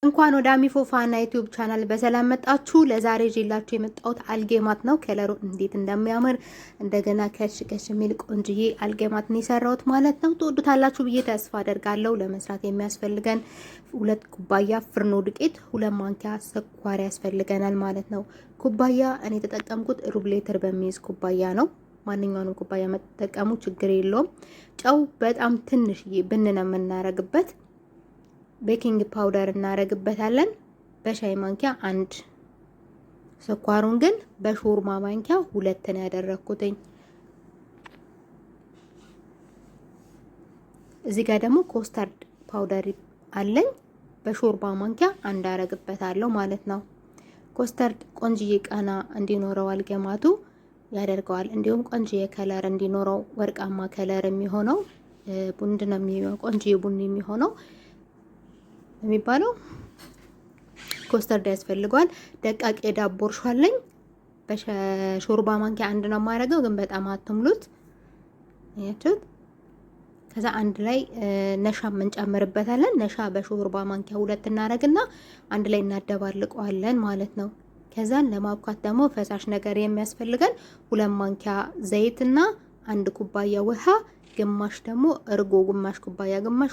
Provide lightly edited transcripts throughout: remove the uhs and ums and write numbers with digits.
እንኳን ወደ አሚፎፋና ዩቲዩብ ቻናል በሰላም መጣችሁ። ለዛሬ ይዤላችሁ የመጣሁት አልጌማት ነው። ከለሩ እንዴት እንደሚያምር እንደገና ከሽ የሚል ቆንጅዬ አልጌማት ነው የሰራሁት ማለት ነው። ትወዱታላችሁ ብዬ ተስፋ አደርጋለሁ። ለመስራት የሚያስፈልገን 2 ኩባያ ፍርኖ ዱቄት፣ 2 ማንኪያ ስኳር ያስፈልገናል ማለት ነው። ኩባያ እኔ የተጠቀምኩት ሩብ ሊትር በሚይዝ ኩባያ ነው። ማንኛውንም ኩባያ መጠቀሙ ችግር የለውም። ጨው በጣም ትንሽዬ ብንነ የምናረግበት ቤኪንግ ፓውደር እናረግበታለን በሻይ ማንኪያ 1። ስኳሩን ግን በሾርባ ማንኪያ 2 ነው ያደረኩትኝ። እዚህ ጋር ደግሞ ኮስተርድ ፓውደር አለኝ በሾርባ ማንኪያ 1 አረግበታለሁ ማለት ነው። ኮስተርድ ቆንጅዬ ቃና እንዲኖረው አልጌማቱ ያደርገዋል። እንዲሁም ቆንጅዬ ከለር እንዲኖረው ወርቃማ ከለር የሚሆነው ቡንድ ነው የሚሆነው ቆንጅዬ ቡኒ የሚሆነው የሚባለው ኮስተርድ ያስፈልገዋል። ደቃቅ የዳቦ እርሾ አለኝ በሾርባ ማንኪያ 1 ነው የማደርገው፣ ግን በጣም አትሙሉት። ያችሁት ከዛ አንድ ላይ ነሻ እንጨምርበታለን። ነሻ በሾርባ ማንኪያ 2 እናረግና አንድ ላይ እናደባልቀዋለን ማለት ነው። ከዛን ለማብካት ደግሞ ፈሳሽ ነገር የሚያስፈልገን 2 ማንኪያ ዘይትና 1 ኩባያ ውሃ፣ ግማሽ ደግሞ እርጎ፣ ግማሽ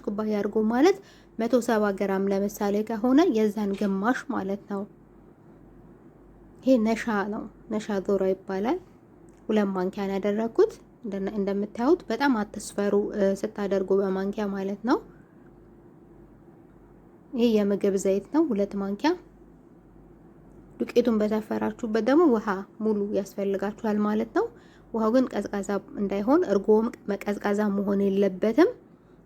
ኩባያ እርጎ ማለት 170 ግራም ለምሳሌ ከሆነ የዛን ግማሽ ማለት ነው። ይሄ ነሻ ነው፣ ነሻ ዶሮ ይባላል። 2 ማንኪያ ያደረኩት። እንደምታዩት በጣም አትስፈሩ ስታደርጉ በማንኪያ ማለት ነው። ይሄ የምግብ ዘይት ነው 2 ማንኪያ። ዱቄቱን በሰፈራችሁበት ደግሞ ውሃ ሙሉ ያስፈልጋችኋል ማለት ነው። ውሃው ግን ቀዝቃዛ እንዳይሆን፣ እርጎም መቀዝቃዛ መሆን የለበትም።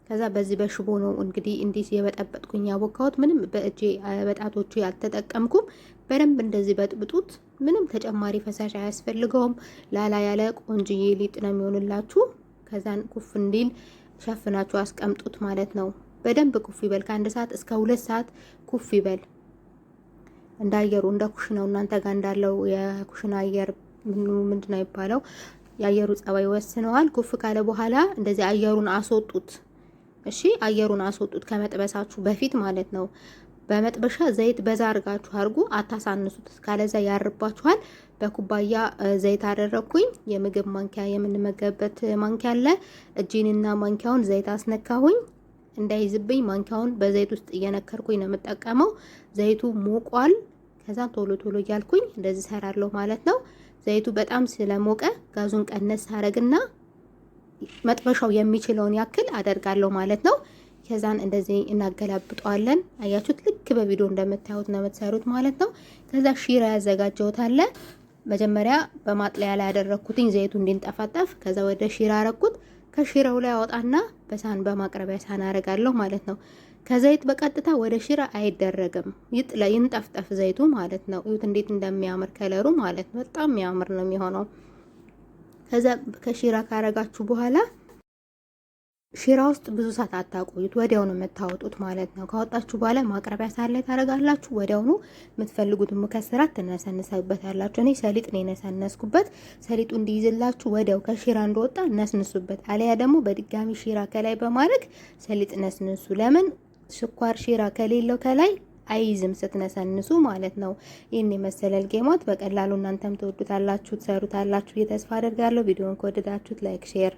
ከዛ በዚህ በሽቦ ነው እንግዲህ እንዲህ የበጠበጥኩኝ ያቦካሁት። ምንም በእጄ በጣቶቹ ያልተጠቀምኩም። በደንብ እንደዚህ በጥብጡት። ምንም ተጨማሪ ፈሳሽ አያስፈልገውም። ላላ ያለ ቆንጅዬ ሊጥ ነው የሚሆንላችሁ። ከዛን ኩፍ እንዲል ሸፍናችሁ አስቀምጡት ማለት ነው። በደንብ ኩፍ ይበል። ከ1 ሰዓት እስከ 2 ሰዓት ኩፍ ይበል። እንዳየሩ እንደ ኩሽናው እናንተ ጋር እንዳለው የኩሽና አየር ምንድነው ይባለው የአየሩ ጸባይ ወስነዋል። ኩፍ ካለ በኋላ እንደዚህ አየሩን አስወጡት። እሺ አየሩን አስወጡት ከመጥበሳችሁ በፊት ማለት ነው። በመጥበሻ ዘይት በዛ አርጋችሁ አርጉ፣ አታሳንሱት፣ ካለዛ ያርባችኋል። በኩባያ ዘይት አደረኩኝ። የምግብ ማንኪያ የምንመገብበት ማንኪያ አለ። እጄንና ማንኪያውን ዘይት አስነካሁኝ እንዳይዝብኝ። ማንኪያውን በዘይት ውስጥ እየነከርኩኝ ነው የምጠቀመው። ዘይቱ ሞቋል። ከዛ ቶሎ እያልኩኝ እንደዚህ ሰራለሁ ማለት ነው። ዘይቱ በጣም ስለሞቀ ጋዙን ቀነስ አረግና መጥበሻው የሚችለውን ያክል አደርጋለሁ ማለት ነው። ከዛን እንደዚህ እናገላብጠዋለን። አያችሁት? ልክ በቪዲዮ እንደምታዩት ነው የምትሰሩት ማለት ነው። ከዛ ሺራ ያዘጋጀሁት አለ። መጀመሪያ በማጥለያ ላይ ያደረኩትኝ ዘይቱ እንዲንጠፋጠፍ። ከዛ ወደ ሺራ አረኩት። ከሺራው ላይ አወጣና በሳህን በማቅረቢያ ሳህን አረጋለሁ ማለት ነው። ከዘይት በቀጥታ ወደ ሺራ አይደረግም። ይንጠፍጠፍ ዘይቱ ማለት ነው። እዩት እንዴት እንደሚያምር ከለሩ ማለት ነው። በጣም የሚያምር ነው የሚሆነው። ከዛ ከሺራ ካረጋችሁ በኋላ ሺራ ውስጥ ብዙ ሰዓት አታቆዩት፣ ወዲያው ነው የምታወጡት ማለት ነው። ካወጣችሁ በኋላ ማቅረቢያ ሳህን ላይ ታረጋላችሁ። ወዲያው ነው የምትፈልጉት ሙከሰራት ትነሰንሳበታላችሁ። እኔ ሰሊጥ ነው የነሰነስኩበት። ሰሊጡ እንዲይዝላችሁ ወዲያው ከሺራ እንደወጣ ነስንሱበት። አለያ ደግሞ በድጋሚ ሺራ ከላይ በማድረግ ሰሊጥ ነስንሱ። ለምን ስኳር ሺራ ከሌለው ከላይ አይዝም ስትነሰንሱ ማለት ነው። ይሄን የመሰለ አልጌማት በቀላሉ እናንተም ትወዱታላችሁ፣ ትሰሩታላችሁ። ተስፋ አደርጋለሁ። ቪዲዮውን ከወደዳችሁት ላይክ፣ ሼር